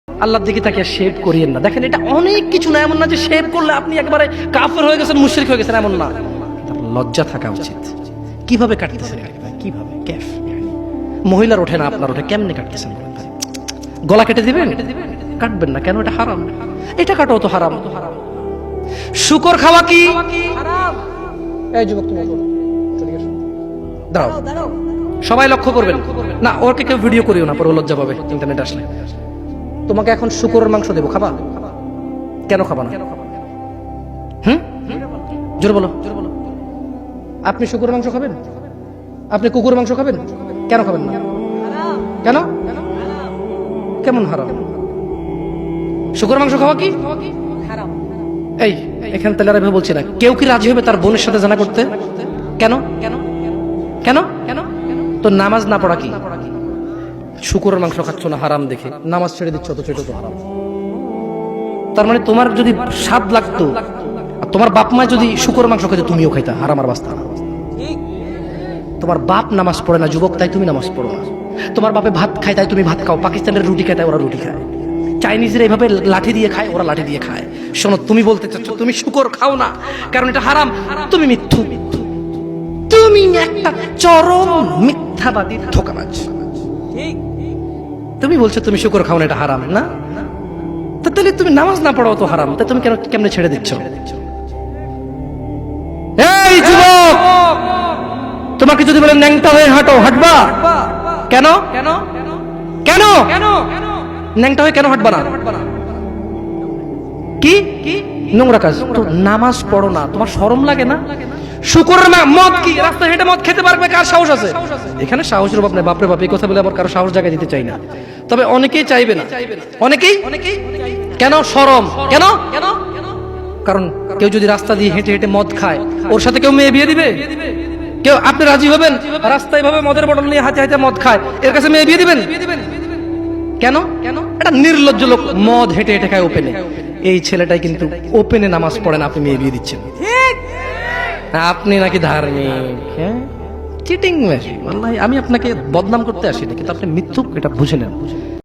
আল্লাহর দিকে তাকিয়ে শেভ করিয়েন না। দেখেন এটা অনেক কিছু না, এমন না যে শেভ করলে আপনি একবারে কাফের হয়ে গেছেন, মুশরিক হয়ে গেছেন, এমন না। লজ্জা থাকা উচিত। কিভাবে কাটতেছেন? কিভাবে ক্যাফ মহিলার ওঠে না, আপনার ওঠে, কেমনে কাটতেছেন? গলা কেটে দিবেন? কাটবেন না কেন? এটা হারাম। এটা কাটাও তো হারাম। শুকর খাওয়া কি হারাম? এই যুবক তুমি দাঁড়াও, সবাই লক্ষ্য করবেন না, ওকে কেউ ভিডিও করিও না, পরে লজ্জা পাবে ইন্টারনেট আসলে। তোমাকে এখন শুকরের মাংস দেবো, খাবা? কেন খাবা না? জোরে বলো। আপনি শুকরের মাংস খাবেন? আপনি কুকুরের মাংস খাবেন? কেন খাবেন না? কেন? কেমন হারাম? শুকরের মাংস খাওয়া কি হারাম? এই এখানে তাহলে আমি বলছি না, কেউ কি রাজি হবে তার বোনের সাথে জানা করতে? কেন? কেন? কেন? কেন? তো নামাজ না পড়া কি? শুকরের মাংস খাচ্ছ না হারাম দেখে নামাজ ছেড়ে দিচ্ছ, তো সেটা তো হারাম। তার মানে তোমার যদি স্বাদ লাগতো আর তোমার বাপ মা যদি শুকরের মাংস খাইতো, তুমিও খাইতা, হারাম আর বাস্তা। তোমার বাপ নামাজ পড়ে না যুবক, তাই তুমি নামাজ পড়ো না। তোমার বাপে ভাত খায় তাই তুমি ভাত খাও। পাকিস্তানের রুটি খায় তাই ওরা রুটি খায়। চাইনিজরা এইভাবে লাঠি দিয়ে খায়, ওরা লাঠি দিয়ে খায়। শোনো, তুমি বলতে চাচ্ছ তুমি শুকর খাও না কারণ এটা হারাম, তুমি মিথ্যু। তুমি একটা চরম মিথ্যাবাদী, ধোঁকাবাজ। তুমি বলছো তুমি শুকর খাও না, এটা হারাম না? তাহলে তুমি নামাজ না পড়াও তো হারাম, তা তুমি কেন কেমনে ছেড়ে দিচ্ছ? এই যুবক, তোমাকে যদি বলে ন্যাংটা হয়ে হাঁটো, হাঁটবা? কেন? কেন? কেন? ন্যাংটা হয়ে কেন হাঁটবা না? কি নোংরা কাজ? তো নামাজ পড়ো না, তোমার শরম লাগে না? শুকরের মদ কি রাস্তায় হেঁটে মদ খেতে পারবে? কার সাহস আছে? এখানে সাহসের অভাব নেই। বাপরে বাপ, এই কথা বলে আবার কারো সাহস জায়গায় দিতে চাই না, তবে অনেকেই চাইবে না। অনেকেই কেন? শরম। কেন? কারণ কেউ যদি রাস্তা দিয়ে হেঁটে হেঁটে মদ খায়, ওর সাথে কেউ মেয়ে বিয়ে দিবে? কেউ? আপনি রাজি হবেন রাস্তায় ভাবে মদের বটল নিয়ে হাতে হাতে মদ খায়, এর কাছে মেয়ে বিয়ে দিবেন? কেন? এটা নির্লজ্জ লোক মদ হেঁটে হেঁটে খায় ওপেনে। এই ছেলেটাই কিন্তু ওপেনে নামাজ পড়ে না, আপনি মেয়ে বিয়ে দিচ্ছেন। আপনি নাকি ধার্মিক? হ্যাঁ, চিটিং মেশিন। আমি আপনাকে বদনাম করতে আসিনি, কিন্তু আপনি মিথ্যুক, এটা বুঝে নেন।